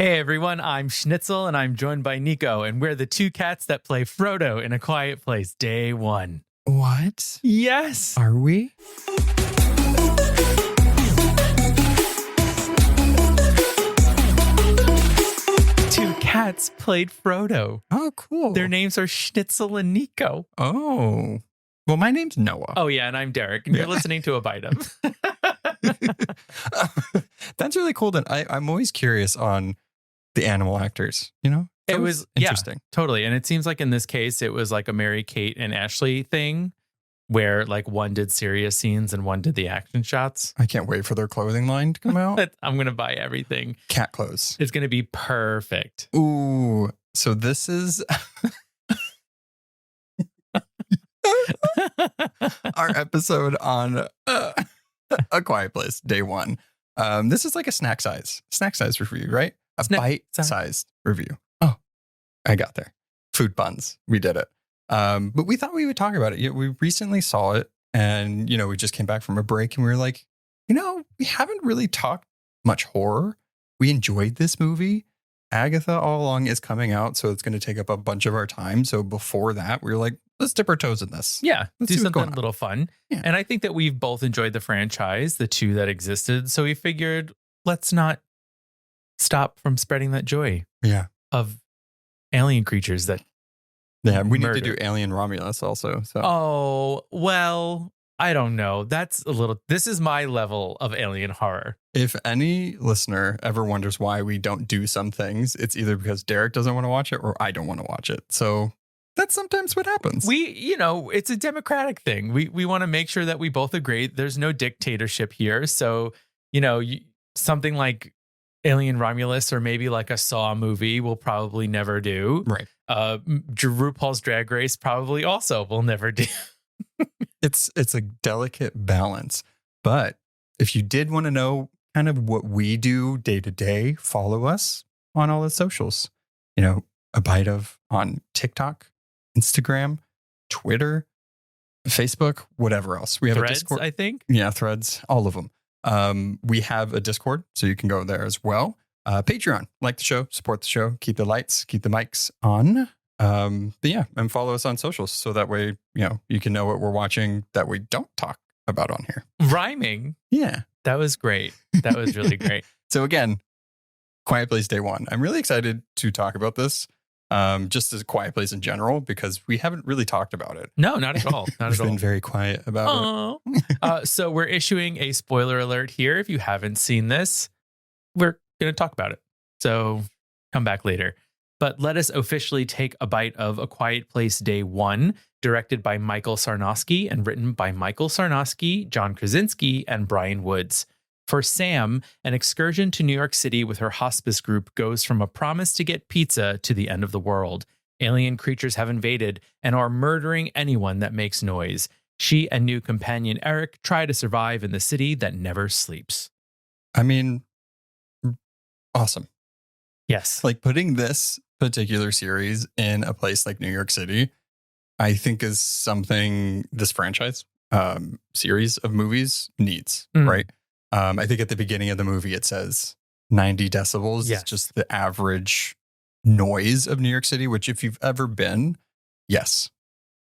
Hey everyone, I'm Schnitzel and I'm joined by Nico, and we're the two cats that play Frodo in A Quiet Place Day 1. What? Yes! Are we? Two cats played Frodo. Oh, cool. Their names are Schnitzel and Nico. Oh. Well, my name's Noah. Oh yeah, and I'm Derek, and you're listening to A Bite of. That's really cool. That I'm always curious on the animal actors, you know? It was interesting. Yeah, totally. And it seems like in this case, it was like a Mary Kate and Ashley thing where like one did serious scenes and one did the action shots. I can't wait for their clothing line to come out. I'm going to buy everything. Cat clothes. It's going to be perfect. Ooh. So this is our episode on A Quiet Place Day 1. This is like a snack size review, right? A bite-sized review. Oh, I got there. Food puns. We did it. But we thought we would talk about it. We recently saw it, and we just came back from a break, and we were like, we haven't really talked much horror. We enjoyed this movie. Agatha all along is coming out, so it's going to take up a bunch of our time. So before that, we were like, let's dip our toes in this. Yeah, let's do something a little fun. Yeah. And I think that we've both enjoyed the franchise, the two that existed. So we figured, let's not stop from spreading that joy. Yeah. Of alien creatures that. Yeah, we murder. need to do Alien Romulus also. So. Oh, well, I don't know. This is my level of alien horror. If any listener ever wonders why we don't do some things, it's either because Derek doesn't want to watch it or I don't want to watch it. So that's sometimes what happens. It's a democratic thing. We want to make sure that we both agree. There's no dictatorship here. So, something like Alien Romulus or maybe like a Saw movie will probably never do. Right. RuPaul's Drag Race probably also will never do. It's a delicate balance. But if you did want to know kind of what we do day to day, follow us on all the socials. A Bite of on TikTok, Instagram, Twitter, Facebook, whatever else. We have Threads, a Discord. I think. Yeah, Threads, all of them. We have a Discord, so you can go there as well. Patreon, like the show, support the show, keep the lights, keep the mics on. But yeah, and follow us on socials so that way, you can know what we're watching that we don't talk about on here. Rhyming. Yeah. That was great. That was really great. So again, Quiet Place Day 1. I'm really excited to talk about this. Just as a Quiet Place in general, because we haven't really talked about it. No, not at all. Not We've at all. been very quiet about it. So we're issuing a spoiler alert here. If you haven't seen this, we're going to talk about it. So come back later. But let us officially take a bite of A Quiet Place Day 1, directed by Michael Sarnowski and written by Michael Sarnowski, John Krasinski, and Brian Woods. For Sam, an excursion to New York City with her hospice group goes from a promise to get pizza to the end of the world. Alien creatures have invaded and are murdering anyone that makes noise. She and new companion Eric try to survive in the city that never sleeps. I mean, awesome. Yes. Like putting this particular series in a place like New York City, I think is something this franchise series of movies needs, right? I think at the beginning of the movie, it says 90 decibels. Yes. It's just the average noise of New York City, which if you've ever been, yes,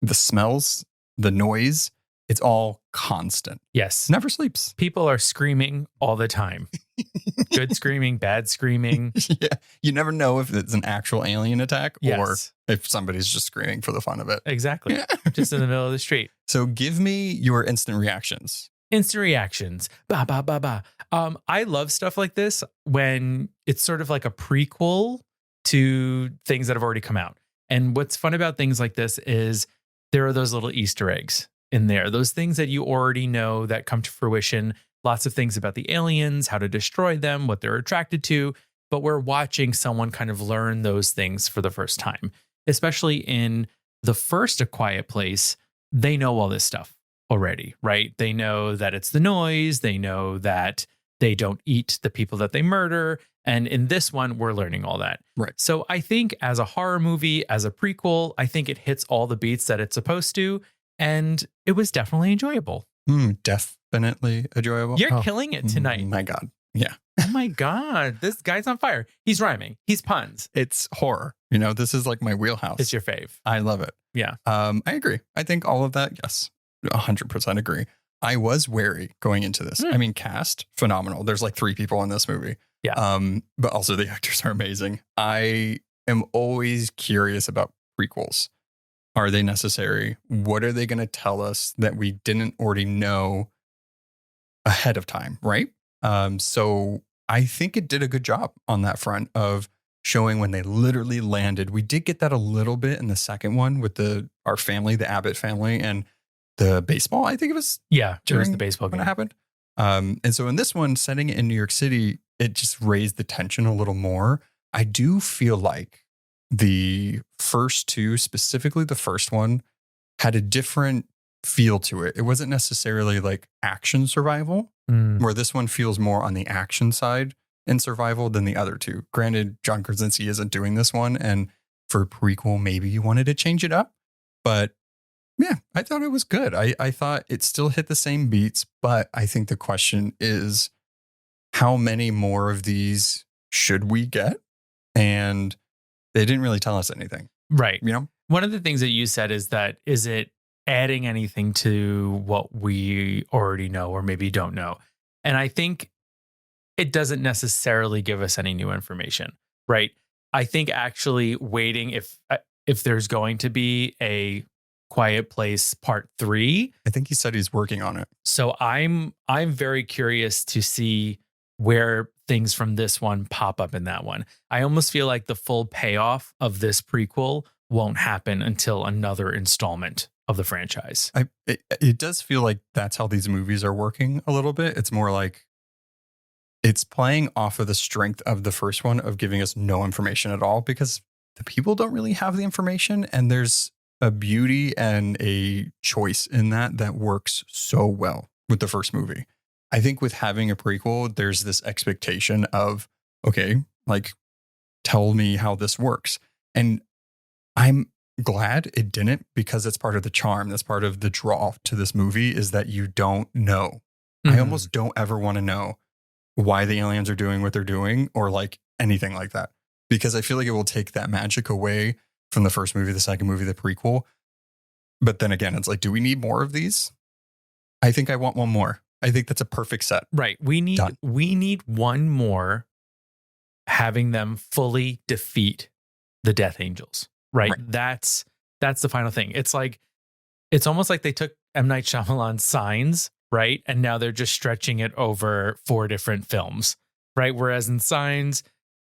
the smells, the noise, it's all constant. Yes. Never sleeps. People are screaming all the time. Good screaming, bad screaming. Yeah. You never know if it's an actual alien attack or Yes. if somebody's just screaming for the fun of it. Exactly. Just in the middle of the street. So give me your instant reactions. Instant reactions. Ba, ba, ba, ba. I love stuff like this when it's sort of like a prequel to things that have already come out. And what's fun about things like this is there are those little Easter eggs in there, those things that you already know that come to fruition. Lots of things about the aliens, how to destroy them, what they're attracted to. But we're watching someone kind of learn those things for the first time, especially in the first A Quiet Place. They know all this stuff already, right? They know that it's the noise. They know that they don't eat the people that they murder. And in this one, we're learning all that. Right. So I think as a horror movie, as a prequel, I think it hits all the beats that it's supposed to. And it was definitely enjoyable. Definitely enjoyable. You're killing it tonight. My God. Yeah. Oh my God. This guy's on fire. He's rhyming. He's puns. It's horror. This is like my wheelhouse. It's your fave. I love it. Yeah. I agree. I think all of that, yes, 100% agree. I was wary going into this. I mean, cast, phenomenal. There's like 3 people in this movie. Yeah. But also the actors are amazing. I am always curious about prequels. Are they necessary? What are they going to tell us that we didn't already know ahead of time, right? So I think it did a good job on that front of showing when they literally landed. We did get that a little bit in the second one with our family, the Abbott family, and the baseball. I think it was during the baseball game when it happened. And so in this one, setting it in New York City, it just raised the tension a little more. I do feel like the first 2, specifically the first one, had a different feel to it. It wasn't necessarily like action survival, where this one feels more on the action side in survival than the other 2. Granted, John Krasinski isn't doing this one, and for a prequel, maybe you wanted to change it up. But yeah, I thought it was good. I thought it still hit the same beats, but I think the question is, how many more of these should we get? And they didn't really tell us anything. Right. One of the things that you said is it adding anything to what we already know or maybe don't know? And I think it doesn't necessarily give us any new information, right? I think actually waiting if there's going to be a Quiet Place Part 3. I think he said he's working on it. So I'm very curious to see where things from this one pop up in that one. I almost feel like the full payoff of this prequel won't happen until another installment of the franchise. It does feel like that's how these movies are working a little bit. It's more like it's playing off of the strength of the first one of giving us no information at all, because the people don't really have the information, and there's a beauty and a choice in that works so well with the first movie. I think with having a prequel, there's this expectation of, okay, like, tell me how this works. And I'm glad it didn't, because it's part of the charm. That's part of the draw to this movie, is that you don't know. I almost don't ever want to know why the aliens are doing what they're doing, or like anything like that, because I feel like it will take that magic away from the first movie, the second movie, the prequel. But then again, it's like, do we need more of these? I think I want one more. I think that's a perfect set. Right. We need one more, having them fully defeat the Death Angels. Right. That's the final thing. It's almost like they took M. Night Shyamalan's Signs, right? And now they're just stretching it over 4 different films, right? Whereas in Signs,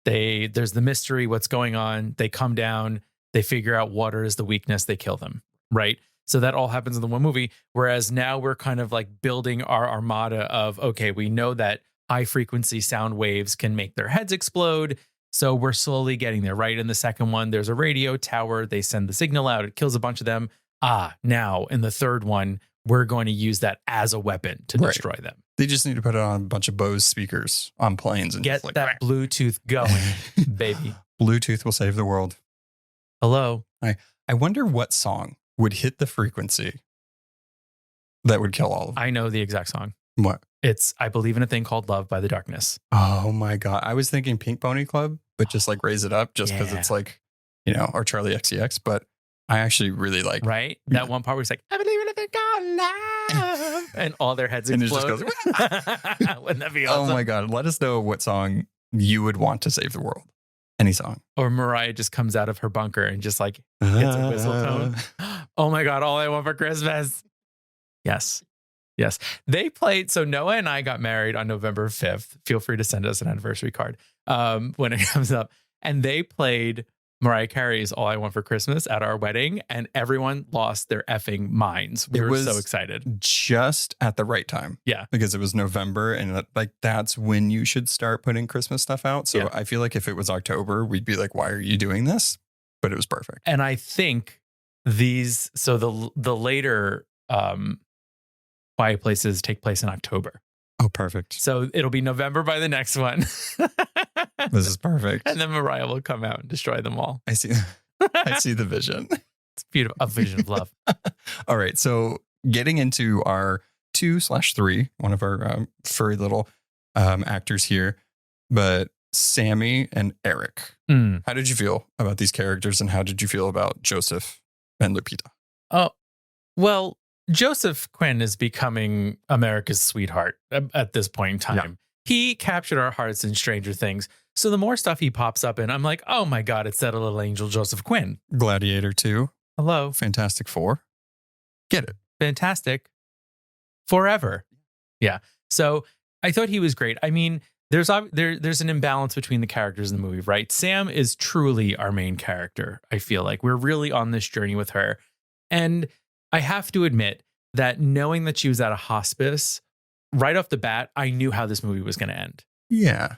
there's the mystery, what's going on. They come down, they figure out water is the weakness, they kill them, right? So that all happens in the one movie. Whereas now we're kind of like building our armada of, okay, we know that high frequency sound waves can make their heads explode. So we're slowly getting there, right? In the second one, there's a radio tower. They send the signal out. It kills a bunch of them. Now in the third one, we're going to use that as a weapon to destroy them. They just need to put it on a bunch of Bose speakers on planes and get that Bluetooth going, baby. Bluetooth will save the world. Hello. I wonder what song would hit the frequency that would kill all of them. I know the exact song. What? It's I Believe in a Thing Called Love by The Darkness. Oh my God. I was thinking Pink Pony Club, but just like raise it up just because it's like, or Charlie XCX. But I actually really like. Right? That one part where it's like, I believe in a thing called love. And all their heads explode. And it just goes, wouldn't that be awesome? Oh my God. Let us know what song you would want to save the world. Any song. Or Mariah just comes out of her bunker and just like gets a whistle tone. Oh my God. All I Want for Christmas. Yes. Yes. They played. So Noah and I got married on November 5th. Feel free to send us an anniversary card when it comes up. And they played Mariah Carey's All I Want for Christmas at our wedding, and everyone lost their effing minds. We were so excited. Just at the right time. Yeah. Because it was November, and that's when you should start putting Christmas stuff out. So I feel like if it was October, we'd be like, why are you doing this? But it was perfect. And I think the later Quiet Places take place in October. Oh, perfect. So it'll be November by the next one. This is perfect. And then Mariah will come out and destroy them all. I see. I see the vision. It's beautiful. A vision of love. All right. So getting into our 2/3, one of our furry little actors here, but Sammy and Eric. How did you feel about these characters, and how did you feel about Joseph and Lupita? Oh, well, Joseph Quinn is becoming America's sweetheart at this point in time. Yeah. He captured our hearts in Stranger Things. So the more stuff he pops up in, I'm like, oh my God, it's that little angel Joseph Quinn. Gladiator 2. Hello. Fantastic Four. Get it. Fantastic Forever. Yeah. So I thought he was great. I mean, there's an imbalance between the characters in the movie, right? Sam is truly our main character. I feel like we're really on this journey with her. And I have to admit that knowing that she was at a hospice, right off the bat, I knew how this movie was going to end. Yeah.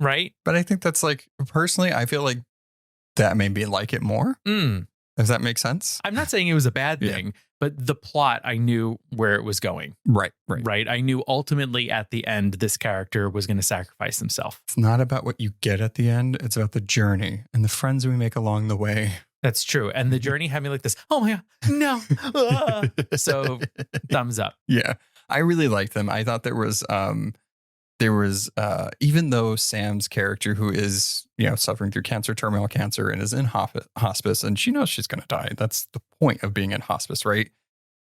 Right? But I think that's like, personally, I feel like that made me like it more. Does that make sense? I'm not saying it was a bad thing, but the plot, I knew where it was going. Right. I knew ultimately at the end, this character was going to sacrifice himself. It's not about what you get at the end. It's about the journey and the friends we make along the way. That's true. And the journey had me like this. Oh my God, no. So thumbs up. Yeah. I really liked them. I thought there was even though Sam's character, who is, suffering through terminal cancer, and is in hospice, and she knows she's going to die. That's the point of being in hospice, right?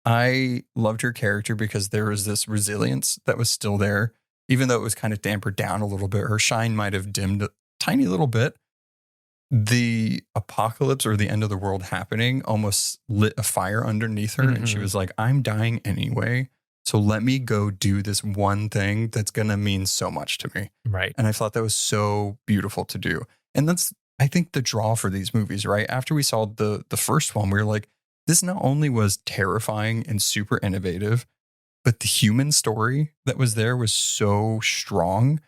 I loved her character because there was this resilience that was still there, even though it was kind of dampered down a little bit. Her shine might have dimmed a tiny little bit. The apocalypse, or the end of the world happening, almost lit a fire underneath her. And she was like, I'm dying anyway. So let me go do this one thing that's going to mean so much to me. Right. And I thought that was so beautiful to do. And that's, I think, the draw for these movies, right? After we saw the first one, we were like, this not only was terrifying and super innovative, but the human story that was there was so strong.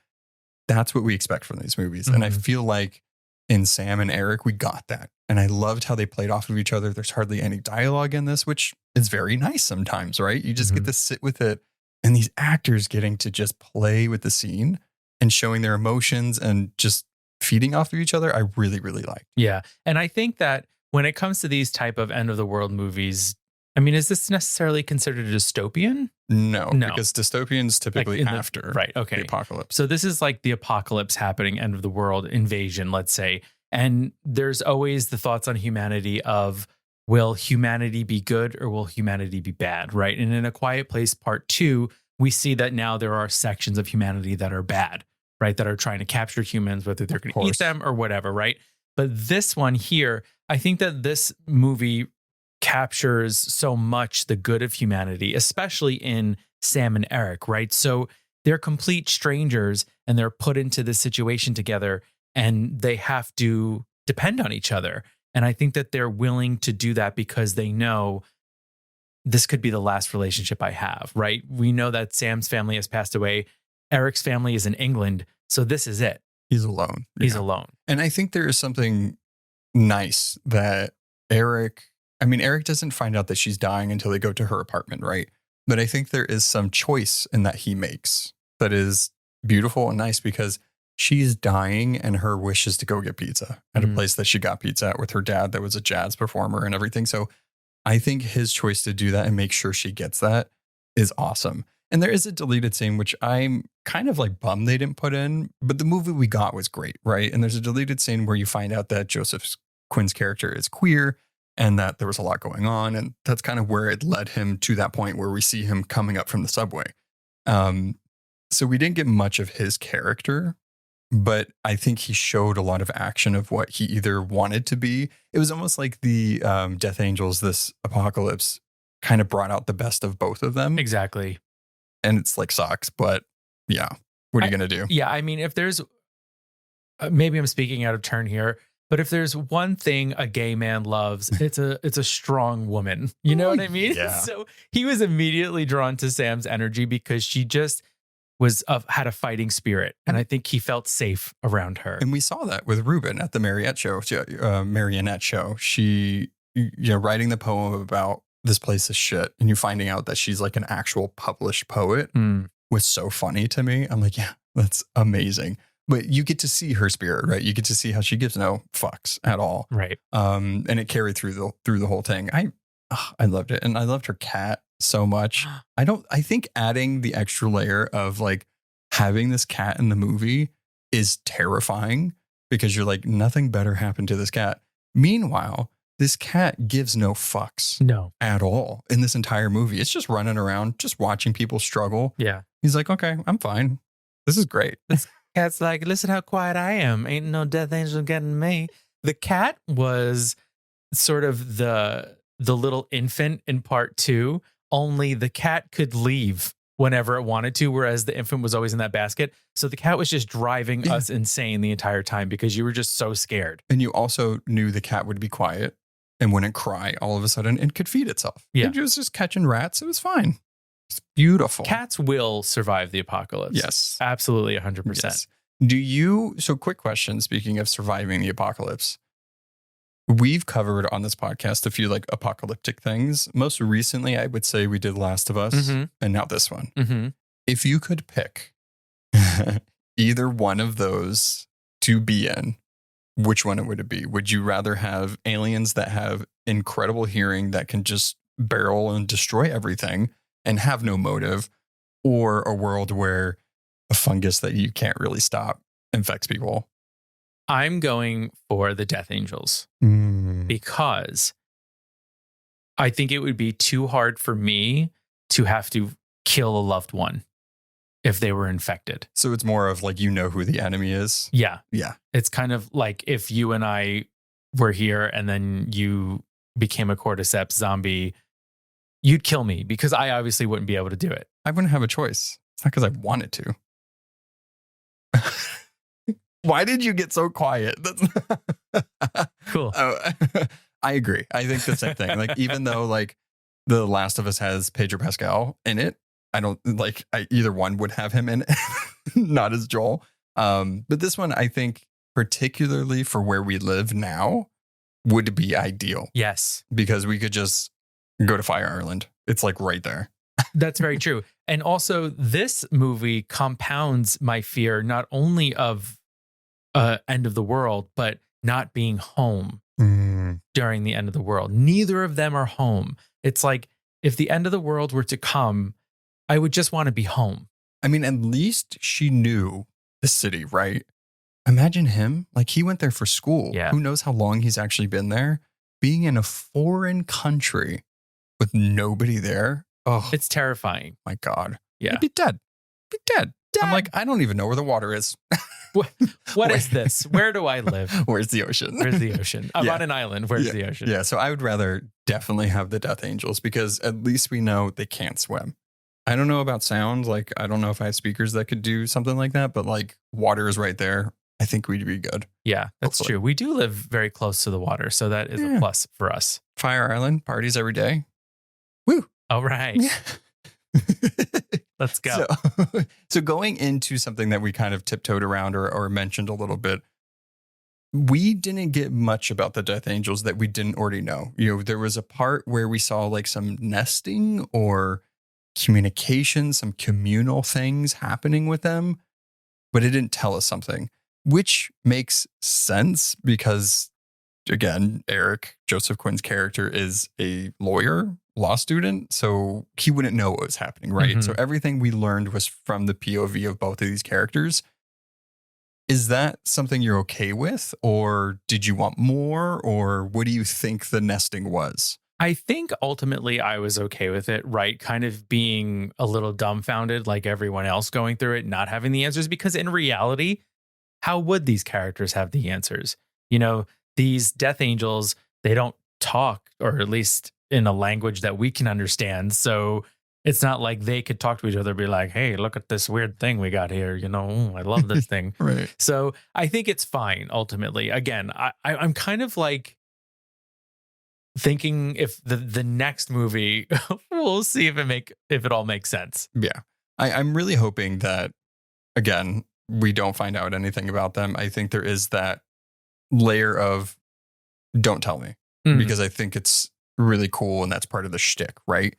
That's what we expect from these movies. And I feel like in Sam and Eric, we got that. And I loved how they played off of each other. There's hardly any dialogue in this, which is very nice sometimes, right? You just get to sit with it. And these actors getting to just play with the scene and showing their emotions and just feeding off of each other, I really, really liked. Yeah. And I think that when it comes to these type of end of the world movies, I mean, is this necessarily considered a dystopian? No, because dystopian's typically after the apocalypse. So this is like the apocalypse happening, end of the world invasion, let's say. And there's always the thoughts on humanity of, will humanity be good or will humanity be bad, right? And in A Quiet Place Part 2, we see that now there are sections of humanity that are bad, right? That are trying to capture humans, whether they're going to eat them or whatever, right? But this one here, I think that this movie captures so much the good of humanity, especially in Sam and Eric, right? So they're complete strangers and they're put into this situation together and they have to depend on each other. And I think that they're willing to do that because they know this could be the last relationship I have, right? We know that Sam's family has passed away. Eric's family is in England. So this is it. He's alone. He's alone. And I think there is something nice that Eric doesn't find out that she's dying until they go to her apartment, right? But I think there is some choice in that he makes that is beautiful and nice, because she's dying and her wish is to go get pizza at a place that she got pizza at with her dad that was a jazz performer and everything. So I think his choice to do that and make sure she gets that is awesome. And there is a deleted scene, which I'm kind of like bummed they didn't put in, but the movie we got was great, right? And there's a deleted scene where you find out that Joseph Quinn's character is queer and that there was a lot going on. And that's kind of where it led him to that point where we see him coming up from the subway. So we didn't get much of his character, but I think he showed a lot of action of what he either wanted to be. It was almost like the Death Angels, this apocalypse kind of brought out the best of both of them. Exactly. And it's like sucks, but yeah, what are you going to do? Yeah, I mean, if there's, maybe I'm speaking out of turn here, but if there's one thing a gay man loves, it's a strong woman. You know what I mean? Yeah. So he was immediately drawn to Sam's energy because she just had a fighting spirit. And I think he felt safe around her. And we saw that with Ruben at the marionette show. She, writing the poem about this place is shit, and you finding out that she's like an actual published poet was so funny to me. I'm like, yeah, that's amazing. But you get to see her spirit, right? You get to see how she gives no fucks at all. Right. And it carried through the whole thing. I loved it. And I loved her cat so much. I think adding the extra layer of like having this cat in the movie is terrifying because you're like, nothing better happened to this cat. Meanwhile, this cat gives no fucks at all in this entire movie. It's just running around, just watching people struggle. Yeah. He's like, okay, I'm fine. This is great. This cat's like, listen how quiet I am. Ain't no death angel getting me. The cat was sort of the little infant in part 2, only the cat could leave whenever it wanted to, whereas the infant was always in that basket. So the cat was just driving us insane the entire time because you were just so scared. And you also knew the cat would be quiet and wouldn't cry all of a sudden and could feed itself. Yeah. It was just catching rats. It was fine. It's beautiful. Cats will survive the apocalypse. Yes. Absolutely 100%. Yes. So quick question, speaking of surviving the apocalypse. We've covered on this podcast a few like apocalyptic things. Most recently, I would say we did Last of Us and now this one. Mm-hmm. If you could pick either one of those to be in, which one would it be? Would you rather have aliens that have incredible hearing that can just barrel and destroy everything and have no motive, or a world where a fungus that you can't really stop infects people? I'm going for the Death Angels because I think it would be too hard for me to have to kill a loved one if they were infected. So it's more of like, you know who the enemy is? Yeah. Yeah. It's kind of like if you and I were here and then you became a cordyceps zombie, you'd kill me because I obviously wouldn't be able to do it. I wouldn't have a choice. It's not because I wanted to. Why did you get so quiet? Cool. I agree. I think the same thing. Like, even though like The Last of Us has Pedro Pascal in it, I don't like either one would have him in it, not as Joel. But this one, I think, particularly for where we live now, would be ideal. Yes. Because we could just go to Fire Island. It's like right there. That's very true. And also, this movie compounds my fear not only of end of the world, but not being home during the end of the world. Neither of them are home. It's like if the end of the world were to come, I would just want to be home. I mean, at least she knew the city, right? Imagine him. Like, he went there for school. Yeah. Who knows how long he's actually been there? Being in a foreign country with nobody there. Oh, It's terrifying. my God. Yeah. I'd be dead. I'm like, I don't even know where the water is. What is this? Where do I live? Where's the ocean? Where's the ocean? I'm on an island. Where's the ocean? Yeah, so I would rather definitely have the Death Angels because at least we know they can't swim. I don't know about sound. Like, I don't know if I have speakers that could do something like that, but like, water is right there. I think we'd be good. Yeah, that's Hopefully. true. We do live very close to the water, so that is a plus for us. Fire Island, parties every day. Woo. All right. Let's go. So going into something that we kind of tiptoed around or mentioned a little bit, we didn't get much about the Death Angels that we didn't already know. You know, there was a part where we saw like some nesting or communication, some communal things happening with them, but it didn't tell us something, which makes sense because, again, Eric, Joseph Quinn's character, is a lawyer, law student, so he wouldn't know what was happening, right? Mm-hmm. So everything we learned was from the POV of both of these characters. Is that something you're okay with, or did you want more, or what do you think the nesting was? I think ultimately I was okay with it, right? Kind of being a little dumbfounded like everyone else going through it, not having the answers, because in reality, how would these characters have the answers? You know, these Death Angels, they don't talk, or at least in a language that we can understand. So it's not like they could talk to each other and be like, hey, look at this weird thing we got here. You know, I love this thing. Right. So I think it's fine ultimately. Again, I'm kind of like thinking if the next movie, we'll see if it all makes sense. Yeah. I'm really hoping that, again, we don't find out anything about them. I think there is that layer of don't tell me, because I think it's really cool and that's part of the shtick, right?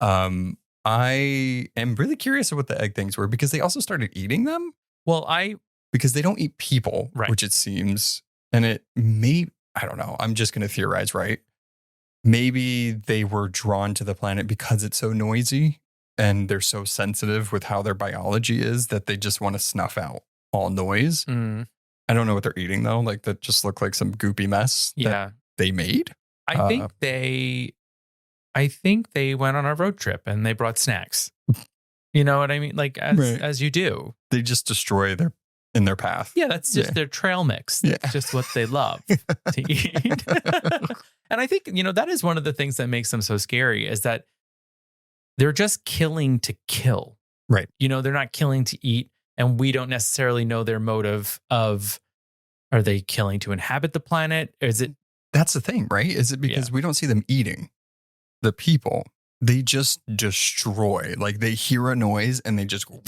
I am really curious of what the egg things were because they also started eating them. Well, because they don't eat people, right, which it seems, and it may, I don't know, I'm just going to theorize, right? Maybe they were drawn to the planet because it's so noisy and they're so sensitive with how their biology is that they just want to snuff out all noise. Mm. I don't know what they're eating though. Like that just looked like some goopy mess that they made. I think they went on a road trip and they brought snacks. You know what I mean? Like as you do. They just destroy in their path. Yeah, that's just their trail mix. That's just what they love to eat. And I think, that is one of the things that makes them so scary is that they're just killing to kill. Right. They're not killing to eat. And we don't necessarily know their motive of, are they killing to inhabit the planet? Is it? That's the thing, right? Is it because we don't see them eating the people? They just destroy. Like they hear a noise and they just go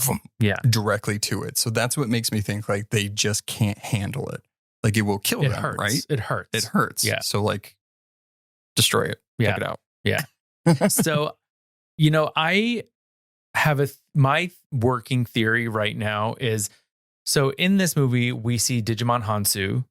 directly to it. So that's what makes me think like they just can't handle it. Like it will kill them, hurts. right? It hurts. It hurts. Yeah. So like destroy it. Yeah. Take it out. Yeah. So, I have my working theory right now is, so in this movie, we see Digimon Hansu,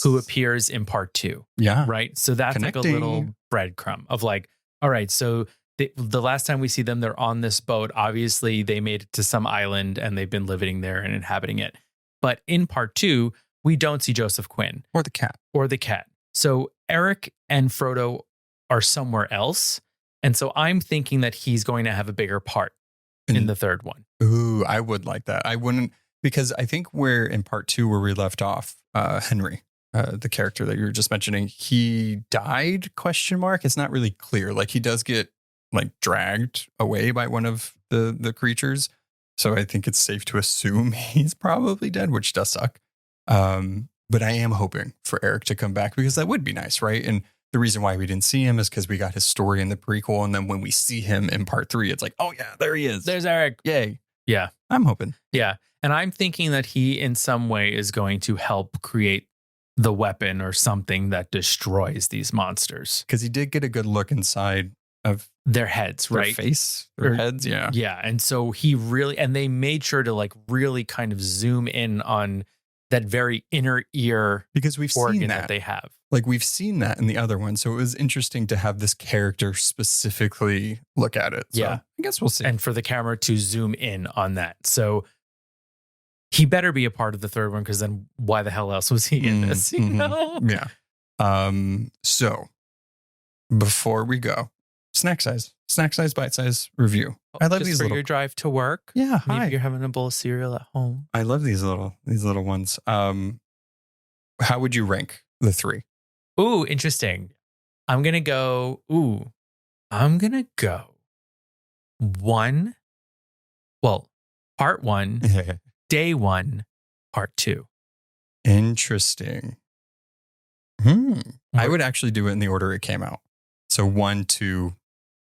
who appears in part 2. Yeah. Right. So that's like a little breadcrumb of like, all right, so the last time we see them, they're on this boat. Obviously, they made it to some island and they've been living there and inhabiting it. But in part 2, we don't see Joseph Quinn. Or the cat. So Eric and Frodo are somewhere else. And so I'm thinking that he's going to have a bigger part in the third one. Ooh, I would like that. I wouldn't, because I think we're in part 2 where we left off, Henry. The character that you were just mentioning, he died? ? It's not really clear. Like he does get like dragged away by one of the creatures. So I think it's safe to assume he's probably dead, which does suck. But I am hoping for Eric to come back because that would be nice, right? And the reason why we didn't see him is because we got his story in the prequel. And then when we see him in part 3, it's like, oh yeah, there he is. There's Eric. Yay. Yeah. I'm hoping. Yeah. And I'm thinking that he in some way is going to help create the weapon or something that destroys these monsters. Because he did get a good look inside of their heads, their right? Their heads. Yeah. Yeah. And so and they made sure to like really kind of zoom in on that very inner ear because we've seen that they have. Like we've seen that in the other one. So it was interesting to have this character specifically look at it. So I guess we'll see. And for the camera to zoom in on that. So he better be a part of the third one because then why the hell else was he in this? You know? Yeah. So before we go, snack size, bite size review. I love these for little your drive to work. Yeah. Maybe you're having a bowl of cereal at home. I love these little ones. How would you rank the 3? Ooh, interesting. I'm gonna go 1. Well, part 1. Day 1, part 2. Interesting. I would actually do it in the order it came out. So 1 to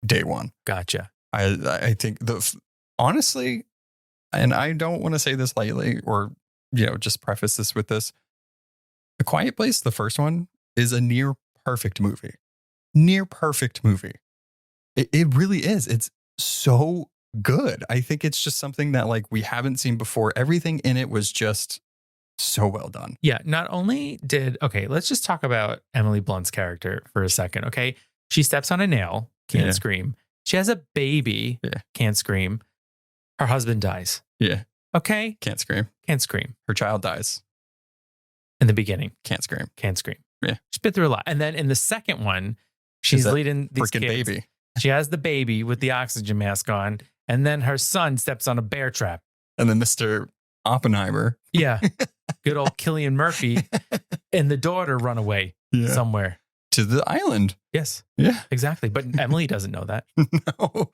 day 1. Gotcha. I think honestly, and I don't want to say this lightly or, just preface this with this. A Quiet Place, the first one, is a near perfect movie. It really is. It's so good. I think it's just something that like we haven't seen before. Everything in it was just so well done. Yeah. Not only let's just talk about Emily Blunt's character for a second. Okay. She steps on a nail, can't scream. She has a baby, can't scream. Her husband dies. Yeah. Okay. Can't scream. Her child dies. In the beginning. Can't scream. Yeah. She's been through a lot. And then in the second one, she's leading these kids. Baby. She has the baby with the oxygen mask on. And then her son steps on a bear trap. And then Mr. Oppenheimer. Yeah. Good old Cillian Murphy and the daughter run away somewhere. To the island. Yes. Yeah. Exactly. But Emily doesn't know that. No.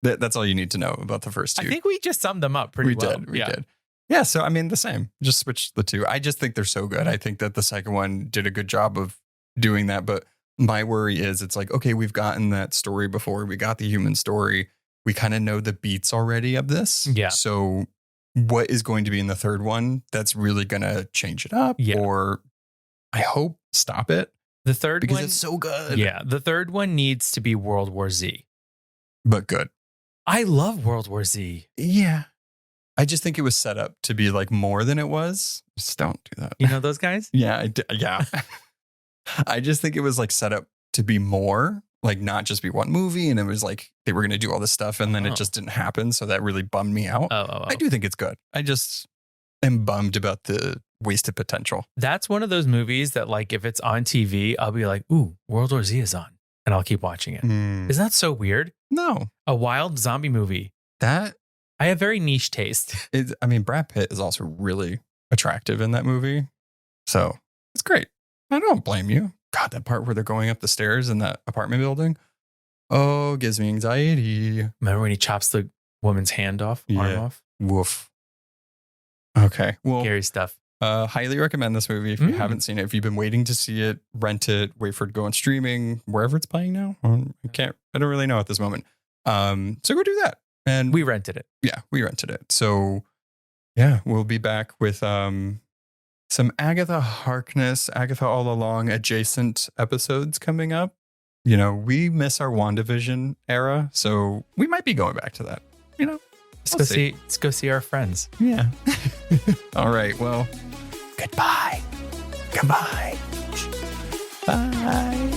That's all you need to know about the first 2. I think we just summed them up pretty well. We did. Yeah. So, I mean, the same. Just switch the 2. I just think they're so good. I think that the second one did a good job of doing that. But my worry is it's like, okay, we've gotten that story before. We got the human story. We kind of know the beats already of this. Yeah. So what is going to be in the third one that's really going to change it up? Yeah. Or I hope stop it. The third because one. It's so good. Yeah. The third one needs to be World War Z. But good. I love World War Z. Yeah. I just think it was set up to be like more than it was. Just don't do that. You know those guys? Yeah. Yeah. I just think it was like set up to be more like not just be one movie, and it was like they were going to do all this stuff, and then it just didn't happen. So that really bummed me out. I do think it's good. I just am bummed about the wasted potential. That's one of those movies that, like, if it's on TV, I'll be like, ooh, World War Z is on, and I'll keep watching it. Isn't that so weird? No. A wild zombie movie. That I have very niche taste. I mean, Brad Pitt is also really attractive in that movie. So it's great. I don't blame you. God, that part where they're going up the stairs in that apartment building. Oh, gives me anxiety. Remember when he chops the woman's hand off, arm off? Woof. Okay. Well, scary stuff. Highly recommend this movie if you haven't seen it. If you've been waiting to see it, rent it, wait for it to go on streaming, wherever it's playing now. I don't really know at this moment. So go do that. And we rented it. Yeah, we rented it. So yeah, we'll be back with some Agatha Harkness, Agatha All Along adjacent episodes coming up. You know, we miss our WandaVision era, so we might be going back to that. You know, let's go see our friends. Yeah. All right. Well, goodbye. Goodbye. Bye.